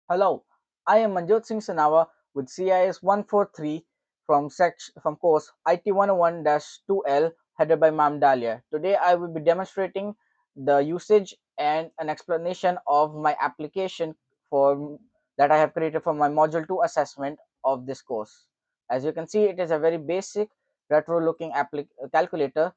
Hello, I am Manjot Singh Sanawa with CIS 143 from course IT 101-2L headed by Ma'am Dahlia. Today I will be demonstrating the usage and an explanation of my application for that I have created for my module 2 assessment of this course. As you can see, it is a very basic retro looking calculator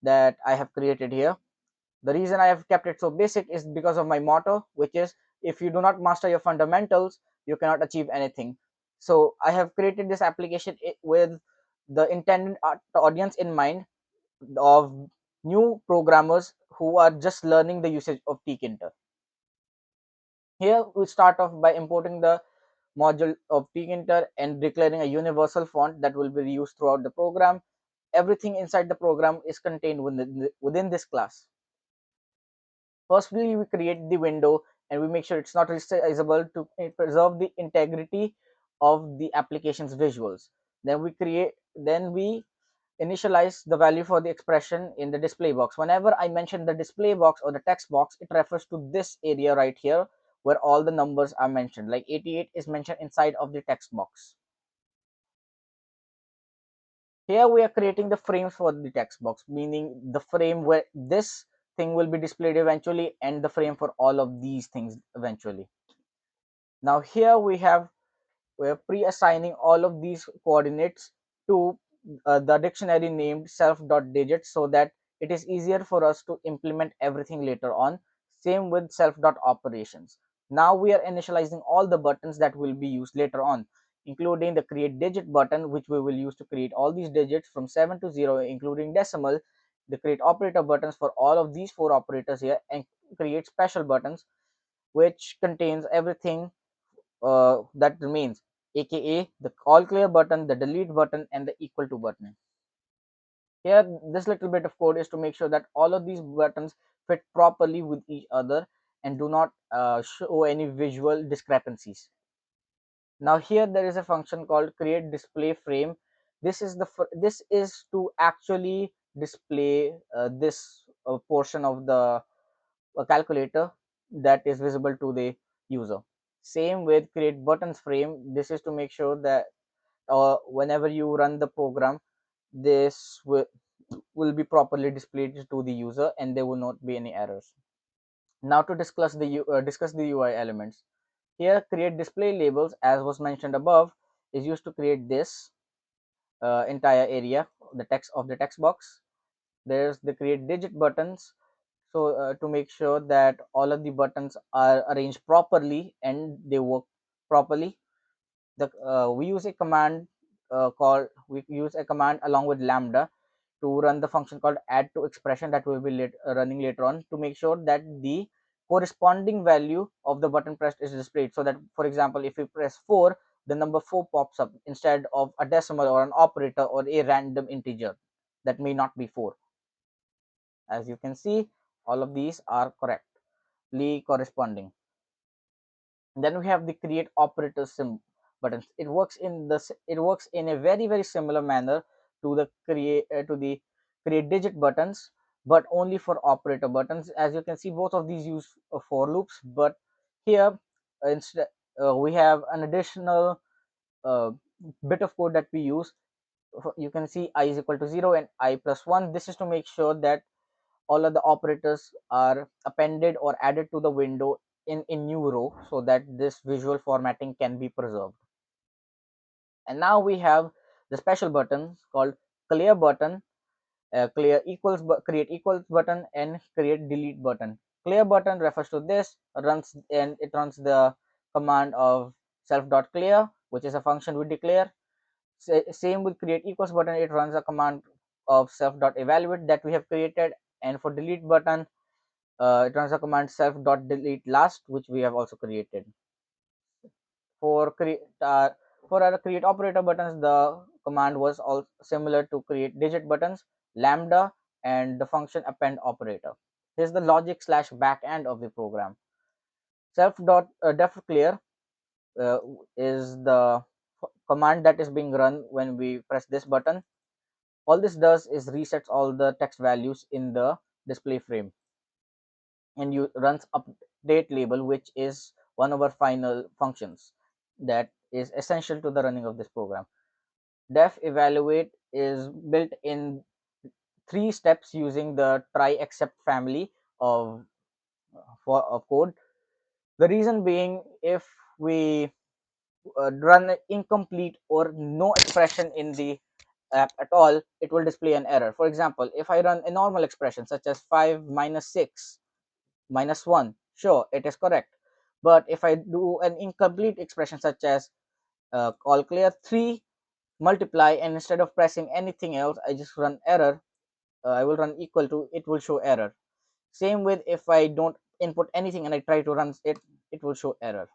that I have created here. The reason I have kept it so basic is because of my motto, which is if you do not master your fundamentals, you cannot achieve anything. So I have created this application with the intended audience in mind of new programmers who are just learning the usage of tkinter. Here we start off by importing the module of tkinter and declaring a universal font that will be used throughout the program. Everything inside the program is contained within this class. Firstly, we create the window and we make sure it's not resizable to preserve the integrity of the application's visuals. Then we initialize the value for the expression in the display box. Whenever I mention the display box or the text box, it refers to this area right here where all the numbers are mentioned. Like 88 is mentioned inside of the text box. Here we are creating the frames for the text box, meaning the frame where this thing will be displayed eventually and the frame for all of these things eventually. Now here we're pre-assigning all of these coordinates to the dictionary named self.digit so that it is easier for us to implement everything later on. Same with self.operations. Now we are initializing all the buttons that will be used later on, including the create digit button, which we will use to create all these digits from 7 to 0, including decimal, the create operator buttons for all of these four operators here, and create special buttons, which contains everything that remains, aka the all clear button, the delete button, and the equal to button. Here, this little bit of code is to make sure that all of these buttons fit properly with each other and do not show any visual discrepancies. Now here there is a function called create display frame. This is to actually display this portion of the calculator that is visible to the user. Same with create buttons frame. This is to make sure that whenever you run the program, this will be properly displayed to the user and there will not be any errors. Now to discuss the UI elements. Here, create display labels, as was mentioned above, is used to create this entire area, the text of the text box. There's the create digit buttons, so to make sure that all of the buttons are arranged properly and they work properly. We use a command along with lambda to run the function called add to expression that will be running later on to make sure that the corresponding value of the button pressed is displayed, so that, for example, if you press 4, the number 4 pops up instead of a decimal or an operator or a random integer that may not be 4. As you can see, all of these are correctly corresponding. Then we have the create operator buttons. It works in a very similar manner to the create digit buttons, but only for operator buttons. As you can see, both of these use for loops, but here instead we have an additional uh, bit of code that we use. You can see I is equal to 0 and I plus 1. This is to make sure that all of the operators are appended or added to the window in a new row so that this visual formatting can be preserved. And now we have the special buttons called clear button, create equals button, and create delete button. Clear button refers to this, it runs the command of self.clear, which is a function we declare. Same with create equals button, it runs a command of self.evaluate that we have created. And for delete button, it runs a command self.delete last, which we have also created. For our create operator buttons, the command was all similar to create digit buttons, lambda, and the function append operator. Here's the logic slash backend of the program. Self.def clear uh, is the command that is being run when we press this button. All this does is resets all the text values in the display frame and you runs update label, which is one of our final functions that is essential to the running of this program. Def evaluate is built in 3 steps using the try except family of of code. The reason being, if we run an incomplete or no expression in the app at all, it will display an error. For example, if I run a normal expression such as 5 minus 6 minus 1, sure, it is correct. But if I do an incomplete expression such as all clear 3 multiply, and instead of pressing anything else, I just run error, I will run equal to, it will show error. Same with if I don't input anything and I try to run it, it will show error.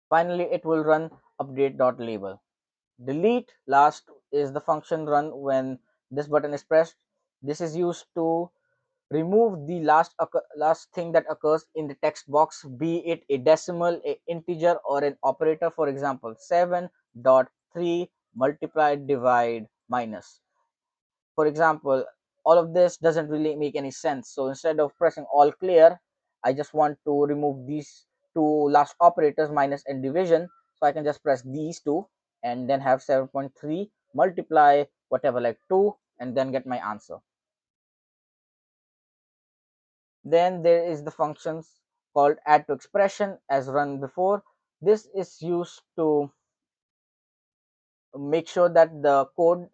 Finally, it will run update.label. Delete last is the function run when this button is pressed. This is used to remove the last thing that occurs in the text box, be it a decimal, a integer, or an operator. For example, 7.3 multiply, divide, minus. For example, all of this doesn't really make any sense. So instead of pressing all clear, I just want to remove these two last operators, minus and division. So I can just press these two and then have 7.3 multiply whatever, like 2, and then get my answer. Then there is the functions called add to expression as run before. This is used to make sure that the code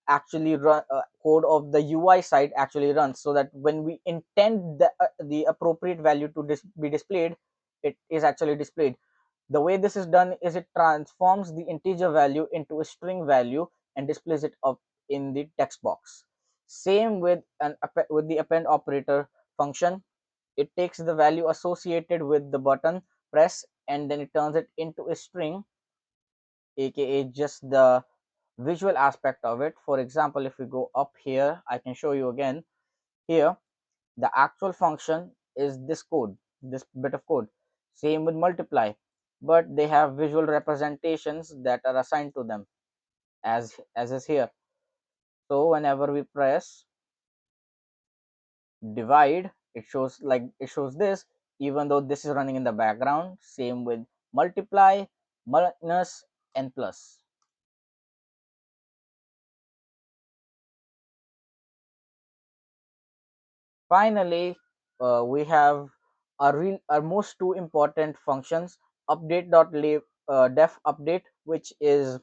actually run code of the UI side actually runs, so that when we intend the appropriate value to be displayed, it is actually displayed. The way this is done is it transforms the integer value into a string value and displays it up in the text box. Same with with the append operator function. It takes the value associated with the button press and then it turns it into a string, aka just the visual aspect of it. For example, if we go up here, I can show you again. Here, the actual function is this code, this bit of code. Same with multiply, but they have visual representations that are assigned to them, as is here. So whenever we press divide, it shows this, even though this is running in the background. Same with multiply, minus, and plus. Finally, we have our most two important functions, def update, which is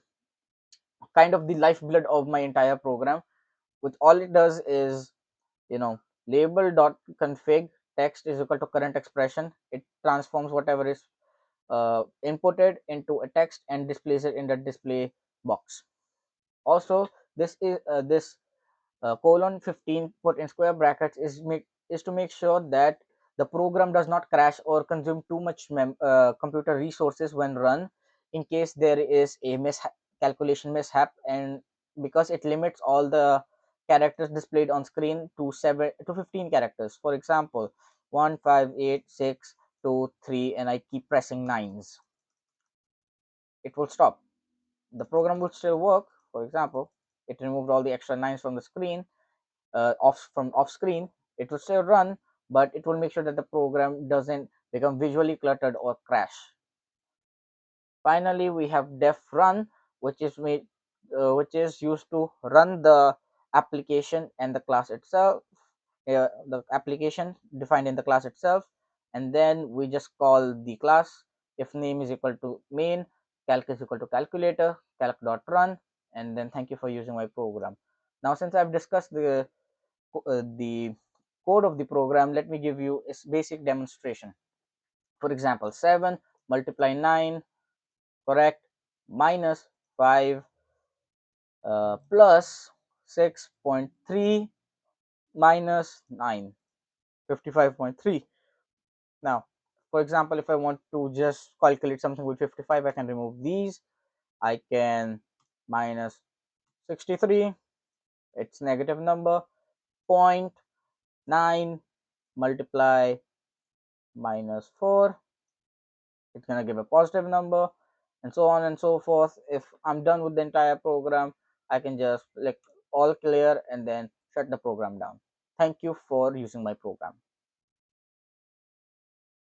kind of the lifeblood of my entire program. Which all it does is, you know, label.config text is equal to current expression. It transforms whatever is inputted into a text and displays it in the display box. Also, this colon 15 put in square brackets is to make sure that the program does not crash or consume too much computer resources when run, in case there is a calculation mishap, and because it limits all the characters displayed on screen to 7 to 15 characters. For example, 1 5 8 6 2 3, and I keep pressing nines, it will stop. The program would still work. For example, it removed all the extra nines from the screen, off screen. It will still run, but it will make sure that the program doesn't become visually cluttered or crash. Finally, we have def run, which is which is used to run the application and the class itself, the application defined in the class itself, and then we just call the class. If name is equal to main, calc is equal to calculator, calc.run, and then thank you for using my program. Now, since I've discussed the code of the program, let me give you a basic demonstration. For example, 7 multiply 9, correct, minus 5 plus 6.3 minus 9, 55.3. Now, for example, if I want to just calculate something with 55, I can remove these. I can minus 63, it's negative number, point 9 multiply minus 4, it's going to give a positive number, and so on and so forth. If I'm done with the entire program, I can just click all clear and then shut the program down. Thank you for using my program.